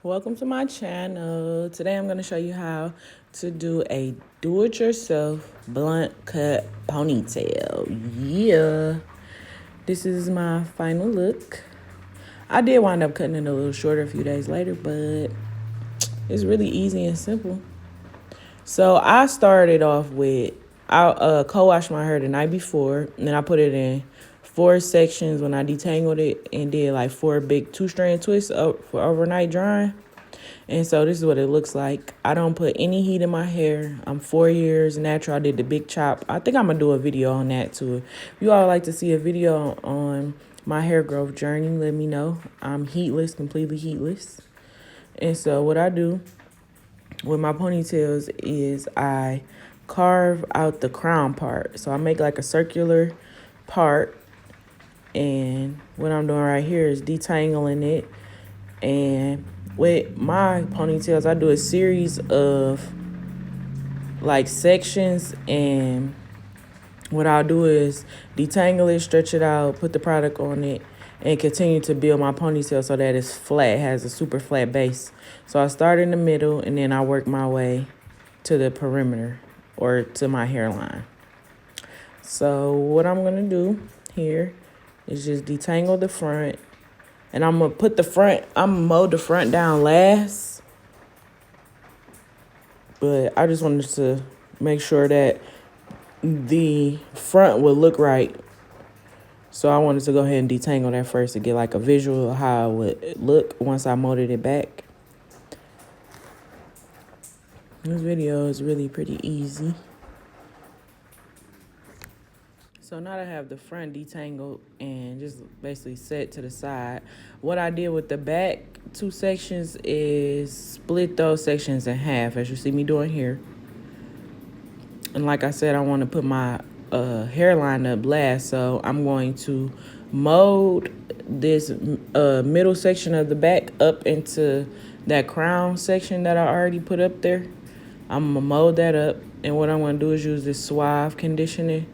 Welcome to my channel. Today I'm going to show you how to do a do-it-yourself blunt cut ponytail. Yeah. This is my final look. I did wind up cutting it a little shorter a few days later, but it's really easy and simple. So I started off with, I co-washed my hair the night before, and then I put it in 4 sections when I detangled it and did like 4 big 2-strand twists for overnight drying. And so this is what it looks like. I don't put any heat in my hair. I'm 4 years natural. I did the big chop. I think I'm going to do a video on that too. If you all like to see a video on my hair growth journey, let me know. I'm heatless, completely heatless. And so what I do with my ponytails is I carve out the crown part. So I make like a circular part. And what I'm doing right here is detangling it. And with my ponytails, I do a series of like sections, and what I'll do is detangle it, stretch it out, put the product on it, and continue to build my ponytail so that it's flat, has a super flat base. So I start in the middle, and then I work my way to the perimeter or to my hairline. So what I'm gonna do here is just detangle the front. And I'm going to put the front, I'm going to mold the front down last. But I just wanted to make sure that the front would look right. So I wanted to go ahead and detangle that first to get like a visual of how it would look once I molded it back. This video is really pretty easy. So now that I have the front detangled and just basically set to the side, what I did with the back 2 sections is split those sections in half, as you see me doing here. And like I said, I want to put my hairline up last, so I'm going to mold this middle section of the back up into that crown section that I already put up there. I'm going to mold that up, and what I'm going to do is use this Suave conditioning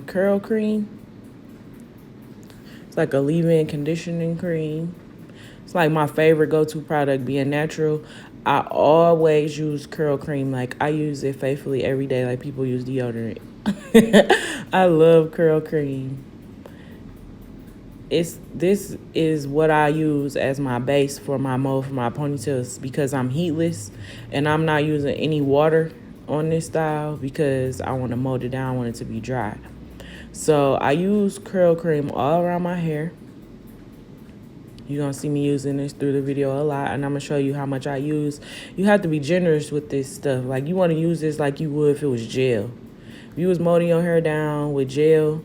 curl cream. It's like a leave-in conditioning cream. It's like my favorite go-to product, being natural. I always use curl cream. Like, I use it faithfully every day like people use deodorant. I love curl cream. This is what I use as my base for my mold for my ponytails, because I'm heatless and I'm not using any water on this style because I want to mold it down. I want it to be dry. So I use curl cream all around my hair. You're going to see me using this through the video a lot, and I'm going to show you how much I use. You have to be generous with this stuff. Like, you want to use this like you would if it was gel. If you was molding your hair down with gel,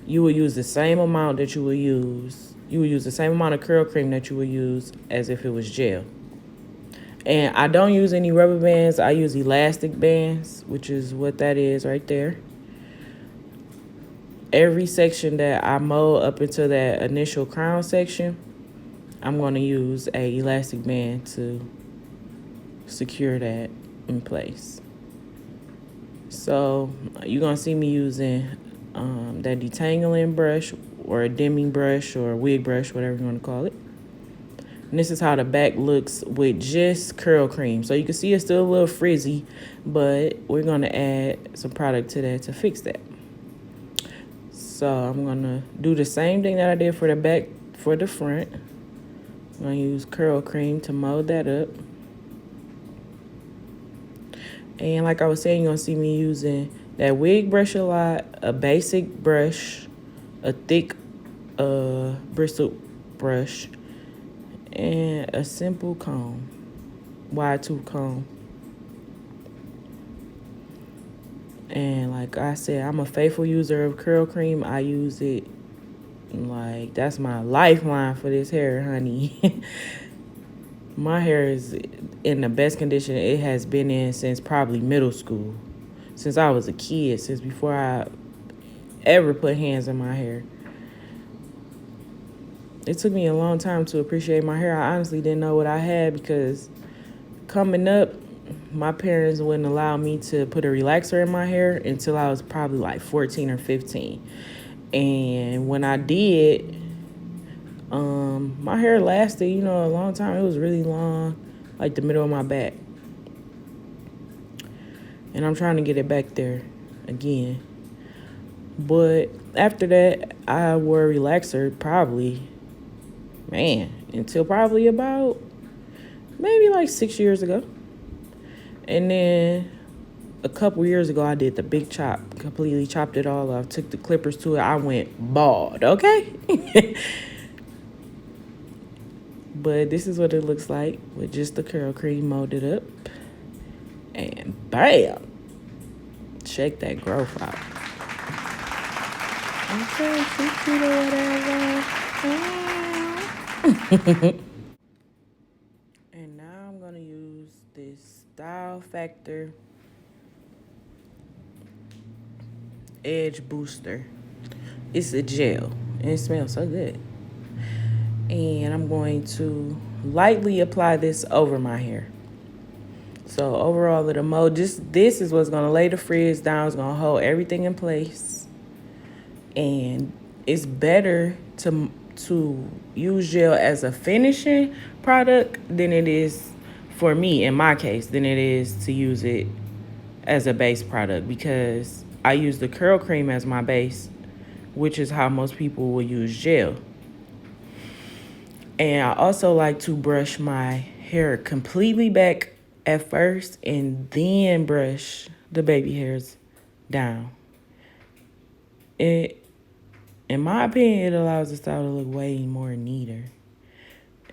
you would use the same amount that you would use. You would use the same amount of curl cream that you would use as if it was gel. And I don't use any rubber bands. I use elastic bands, which is what that is right there. Every section that I mold up into that initial crown section, I'm going to use a elastic band to secure that in place. So you're going to see me using that detangling brush or a dimming brush or a wig brush, whatever you want to call it. And this is how the back looks with just curl cream. So you can see it's still a little frizzy, but we're going to add some product to that to fix that. So I'm going to do the same thing that I did for the back, for the front. I'm going to use curl cream to mold that up. And like I was saying, you're going to see me using that wig brush a lot, a basic brush, a thick bristle brush, and a simple comb, wide tooth comb. And like I said, I'm a faithful user of curl cream. I use it like that's my lifeline for this hair, honey. My hair is in the best condition it has been in since probably middle school, since I was a kid, since before I ever put hands in my hair. It took me a long time to appreciate my hair. I honestly didn't know what I had, because coming up, my parents wouldn't allow me to put a relaxer in my hair until I was probably like 14 or 15. And when I did, My hair lasted, a long time. It was really long, like the middle of my back. And I'm trying to get it back there again. But after that, I wore a relaxer probably, until probably about maybe like 6 years ago. And then a couple years ago, I did the big chop, completely chopped it all off, took the clippers to it. I went bald, okay? But this is what it looks like with just the curl cream molded up. And bam! Check that growth out. Okay, 50 or whatever. And now I'm gonna use this Style Factor Edge Booster. It's a gel and it smells so good. And I'm going to lightly apply this over my hair. So overall of the mold, this is what's gonna lay the frizz down. It's gonna hold everything in place. And it's better to use gel as a finishing product than it is, for me in my case, than it is to use it as a base product, because I use the curl cream as my base, which is how most people will use gel. And I also like to brush my hair completely back at first and then brush the baby hairs down. It, in my opinion, it allows the style to look way more neater.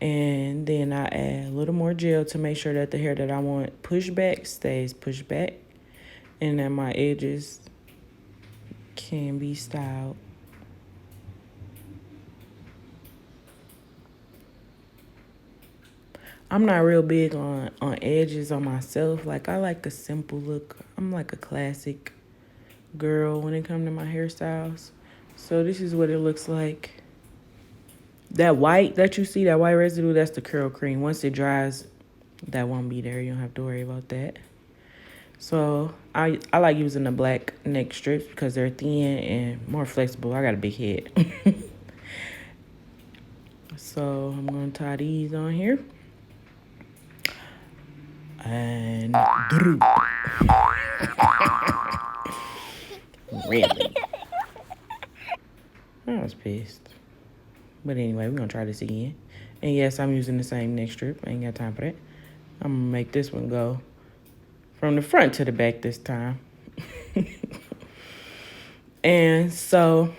And then I add a little more gel to make sure that the hair that I want pushed back stays pushed back, and that my edges can be styled. I'm not real big on edges on myself. Like, I like a simple look. I'm like a classic girl when it comes to my hairstyles. So this is what it looks like. That white that you see, that white residue, that's the curl cream. Once it dries, that won't be there. You don't have to worry about that. So I like using the black neck strips because they're thin and more flexible. I got a big head. So I'm going to tie these on here. And droop. Really? I was pissed. But anyway, we're going to try this again. And yes, I'm using the same neck strip. I ain't got time for that. I'm going to make this one go from the front to the back this time. And so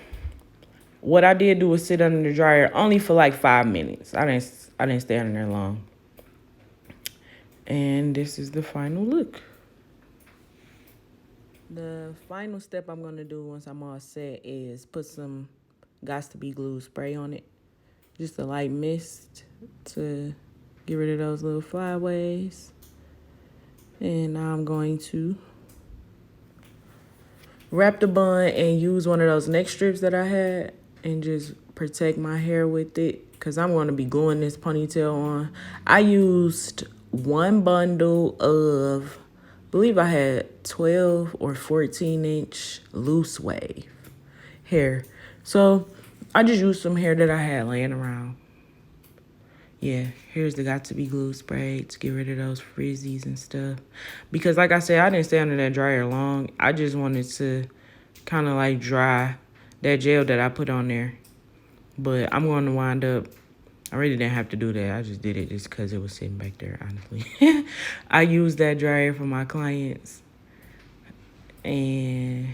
what I did do was sit under the dryer only for like 5 minutes. I didn't stay under there long. And this is the final look. The final step I'm going to do once I'm all set is put some Gots to Be Glue spray on it. Just a light mist to get rid of those little flyaways. And now I'm going to wrap the bun and use one of those neck strips that I had and just protect my hair with it, because I'm going to be gluing this ponytail on. I used one bundle of, I believe I had 12 or 14-inch loose wave hair. So I just used some hair that I had laying around. Yeah, here's the Got to Be Glue spray to get rid of those frizzies and stuff. Because like I said, I didn't stay under that dryer long. I just wanted to kind of like dry that gel that I put on there. But I'm going to wind up, I really didn't have to do that. I just did it just because it was sitting back there, honestly. I used that dryer for my clients. And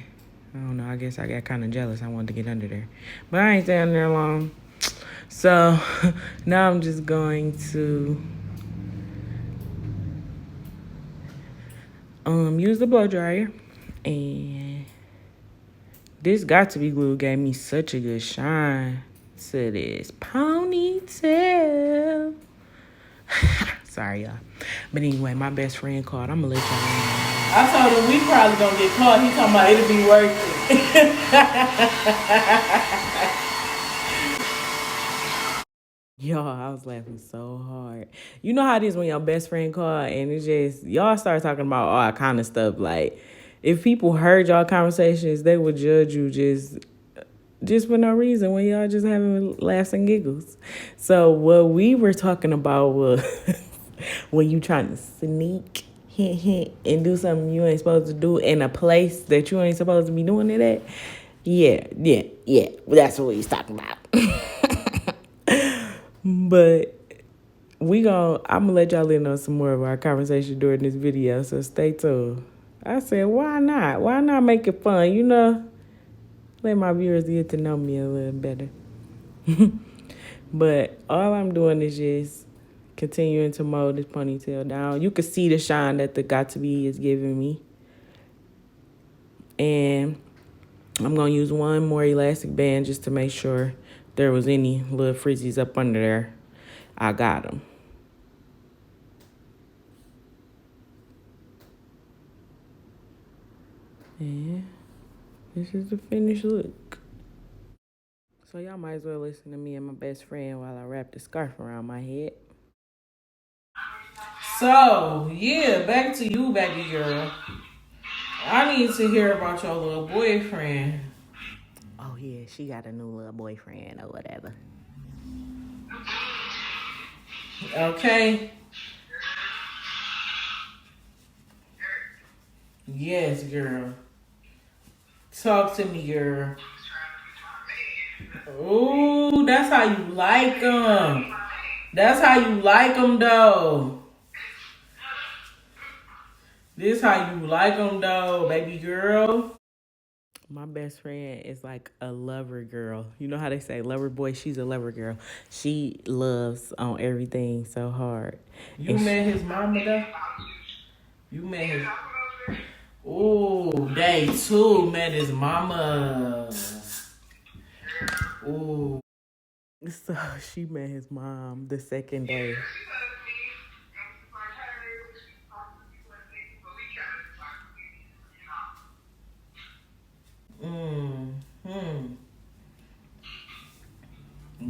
I don't know, I guess I got kind of jealous. I wanted to get under there. But I ain't staying there long. So now I'm just going to use the blow dryer. And this Got to Be Glue gave me such a good shine to this ponytail. Sorry, y'all. But anyway, my best friend called. I'm going to let y'all know. I told him we probably going to get caught. He talking about it'll be worth it. Y'all, I was laughing so hard. You know how it is when your best friend called and it's just, y'all start talking about all kind of stuff. Like, if people heard y'all conversations, they would judge you just just for no reason when y'all just having laughs and giggles. So what we were talking about was when you trying to sneak, hint, hint, and do something you ain't supposed to do in a place that you ain't supposed to be doing it at. Yeah. That's what he's talking about. But I'm gonna let y'all in on some more of our conversation during this video, so stay tuned. I said, why not? Why not make it fun? Let my viewers get to know me a little better. But all I'm doing is just continuing to mold this ponytail down. You can see the shine that the Got To Be is giving me. And I'm going to use one more elastic band just to make sure there was any little frizzies up under there. I got them. And this is the finished look. So y'all might as well listen to me and my best friend while I wrap the scarf around my head. So, yeah, back to you, baby girl. I need to hear about your little boyfriend. Oh, yeah, she got a new little boyfriend or whatever. Okay. Yes, girl. Talk to me, girl. Ooh, that's how you like them. That's how you like them, though. This how you like them, though, baby girl. My best friend is like a lover girl. You know how they say lover boy? She's a lover girl. She loves on everything so hard. You met his mama, though? You met his... Ooh, day 2 met his mama. Ooh. So she met his mom the second day.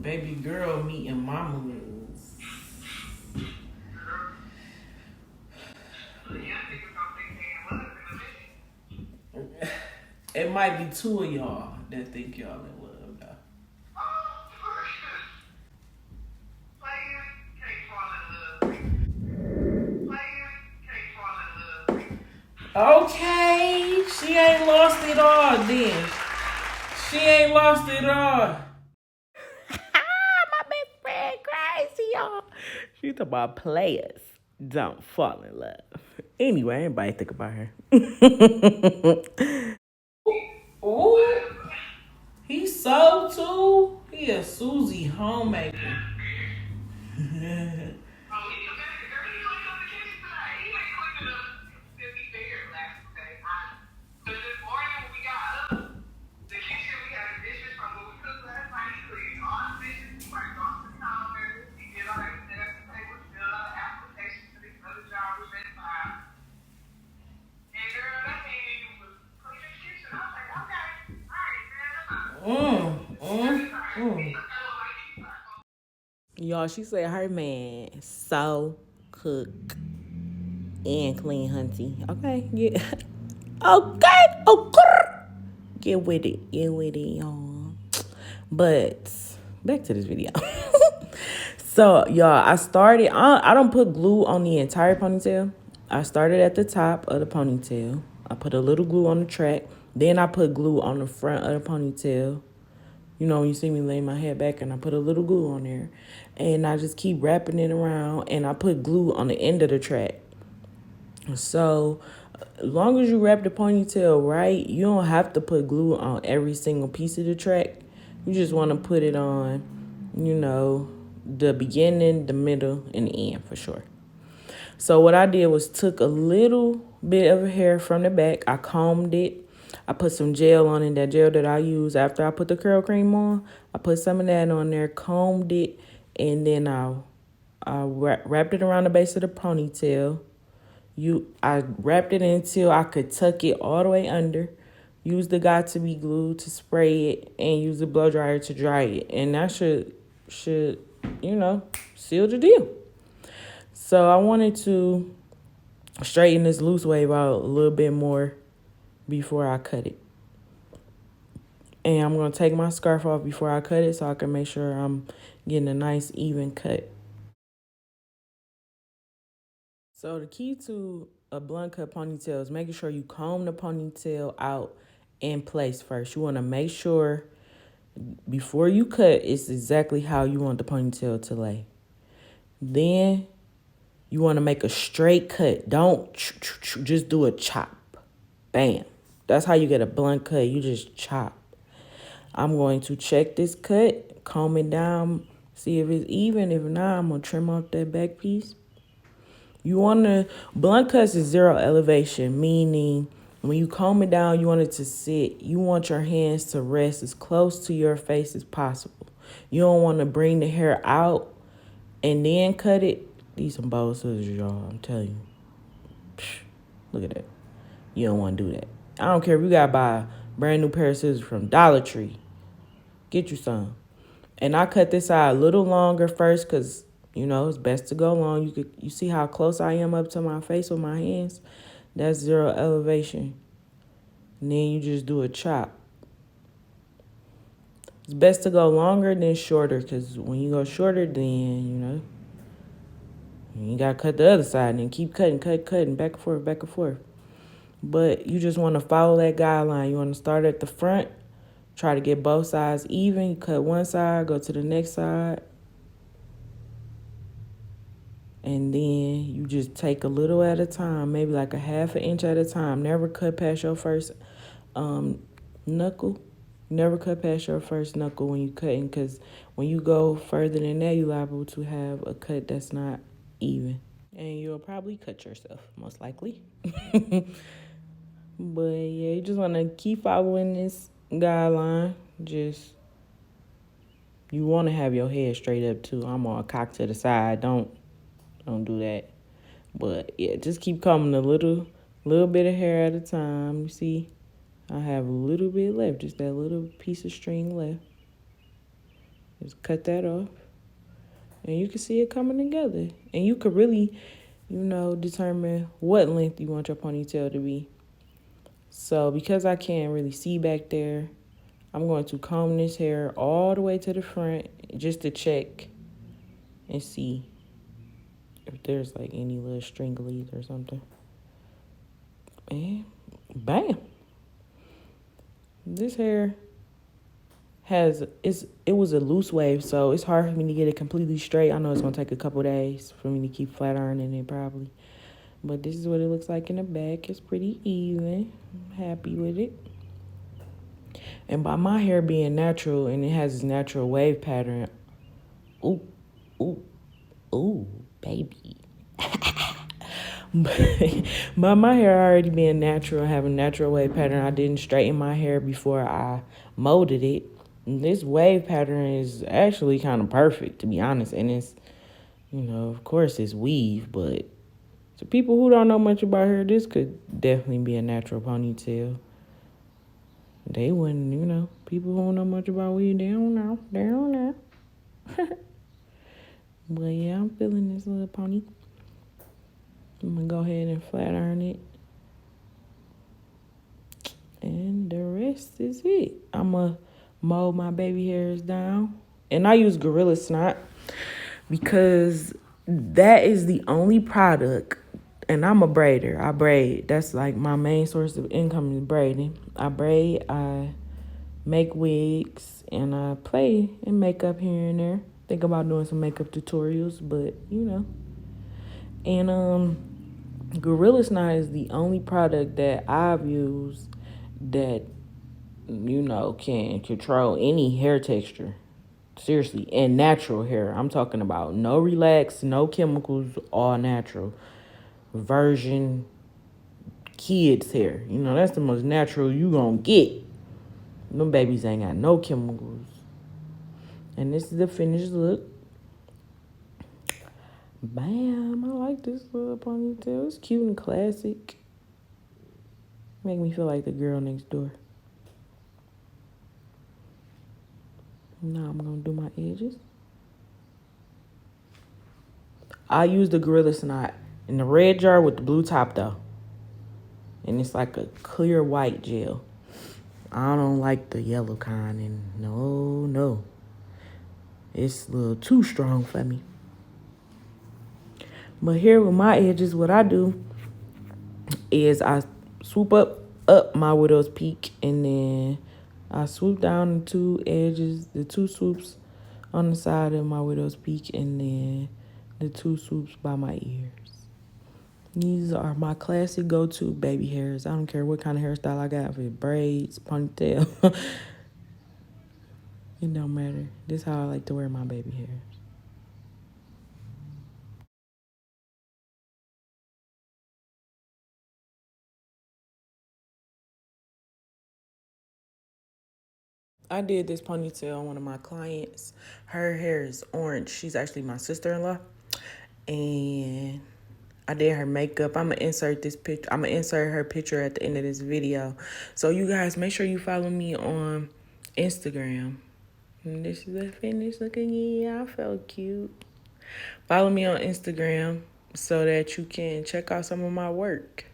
Baby girl meeting mamas. It might be 2 of y'all that think y'all in love, though. Okay, she ain't lost it all then. She ain't lost it all. My best friend crazy, y'all. She talking about players don't fall in love. Anyway, anybody think about her. Ooh, he's so too. He a Susie homemaker. Y'all, she said her man so cook and clean, hunty. Okay, yeah. Okay. Get with it, y'all. But back to this video. So, y'all, I don't put glue on the entire ponytail. I started at the top of the ponytail. I put a little glue on the track. Then I put glue on the front of the ponytail. You know, when you see me lay my head back and I put a little glue on there. And I just keep wrapping it around. And I put glue on the end of the track. So, as long as you wrap the ponytail right, you don't have to put glue on every single piece of the track. You just want to put it on, the beginning, the middle, and the end for sure. So what I did was took a little bit of hair from the back. I combed it. I put some gel on it, that gel that I use after I put the curl cream on. I put some of that on there, combed it, and then I wrapped it around the base of the ponytail. I wrapped it until I could tuck it all the way under. Use the Got To Be glue to spray it, and use the blow dryer to dry it. And that should seal the deal. So I wanted to straighten this loose wave out a little bit more before I cut it. And I'm going to take my scarf off before I cut it so I can make sure I'm getting a nice even cut. So the key to a blunt cut ponytail is making sure you comb the ponytail out in place first. You want to make sure before you cut it's exactly how you want the ponytail to lay. Then you want to make a straight cut. Don't just do a chop. Bam. That's how you get a blunt cut. You just chop. I'm going to check this cut, comb it down, see if it's even. If not, I'm going to trim off that back piece. You want to, blunt cuts is zero elevation, meaning when you comb it down, you want it to sit. You want your hands to rest as close to your face as possible. You don't want to bring the hair out and then cut it. These some bold scissors, y'all. I'm telling you. Psh, look at that. You don't want to do that. I don't care if you got to buy a brand new pair of scissors from Dollar Tree. Get you some. And I cut this side a little longer first because, you know, it's best to go long. You see how close I am up to my face with my hands? That's zero elevation. And then you just do a chop. It's best to go longer than shorter because when you go shorter, then, you know, you got to cut the other side and then keep cutting, back and forth, back and forth. But you just want to follow that guideline. You want to start at the front, try to get both sides even. You cut one side, go to the next side. And then you just take a little at a time, maybe like a half an inch at a time. Never cut past your first knuckle. Never cut past your first knuckle when you're cutting because when you go further than that, you're liable to have a cut that's not even. And you'll probably cut yourself, most likely. But yeah, you just want to keep following this guideline. Just, you want to have your head straight up too. I'm on a cock to the side. Don't do that. But yeah, just keep combing a little bit of hair at a time. You see, I have a little bit left, just that little piece of string left. Just cut that off. And you can see it coming together. And you could really, you know, determine what length you want your ponytail to be. So because I can't really see back there, I'm going to comb this hair all the way to the front just to check and see if there's like any little stringlies or something. And bam. This hair it was a loose wave, so it's hard for me to get it completely straight. I know it's gonna take a couple days for me to keep flat ironing it probably. But this is what it looks like in the back. It's pretty even. I'm happy with it. And by my hair being natural and it has this natural wave pattern, ooh, baby. But my hair already being natural, having natural wave pattern, I didn't straighten my hair before I molded it. And this wave pattern is actually kind of perfect, to be honest. And it's, you know, of course it's weave, but to people who don't know much about hair, this could definitely be a natural ponytail. They wouldn't, you know, people who don't know much about weave, they don't know. But yeah, I'm feeling this little pony. I'm going to go ahead and flat iron it. And the rest is it. I'm going to mold my baby hairs down. And I use Gorilla Snot because that is the only product. And I'm a braider. I braid. That's like my main source of income is braiding. I braid, I make wigs, and I play in makeup here and there. Think about doing some makeup tutorials, but you know. And Gorilla Snot is the only product that I've used that, you know, can control any hair texture. Seriously, and natural hair. I'm talking about no relax, no chemicals, all natural. Virgin kids hair. You know, that's the most natural you gonna get. Them babies ain't got no chemicals. And this is the finished look. Bam, I like this little ponytail. It's cute and classic. Make me feel like the girl next door. Now I'm gonna do my edges. I use the Gorilla Snot in the red jar with the blue top though. And it's like a clear white gel. I don't like the yellow kind, and no. It's a little too strong for me. But here with my edges, what I do is I swoop up my widow's peak, and then I swoop down the two edges, the two swoops on the side of my widow's peak, and then the two swoops by my ears. These are my classic go-to baby hairs. I don't care what kind of hairstyle I got, if it's braids, ponytail. It don't matter. This is how I like to wear my baby hairs. I did this ponytail on one of my clients. Her hair is orange. She's actually my sister-in-law. And I did her makeup. I'm gonna insert this picture. I'm gonna insert her picture at the end of this video. So you guys, make sure you follow me on Instagram. And this is the finished looking. Yeah, I felt cute. Follow me on Instagram so that you can check out some of my work.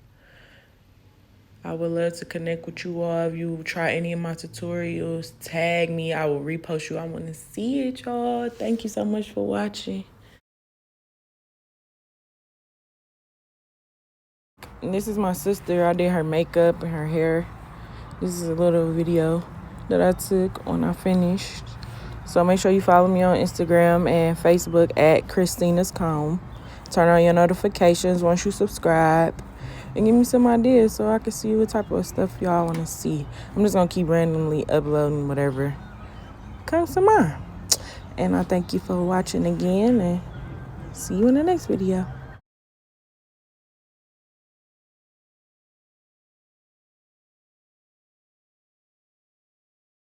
I would love to connect with you all. If you try any of my tutorials, tag me. I will repost you. I want to see it, y'all. Thank you so much for watching. And this is my sister. I did her makeup and her hair. This is a little video that I took when I finished. So make sure you follow me on Instagram and Facebook at Christina's Comb. Turn on your notifications once you subscribe. And give me some ideas so I can see what type of stuff y'all want to see. I'm just going to keep randomly uploading whatever comes to mind. And I thank you for watching again, and see you in the next video.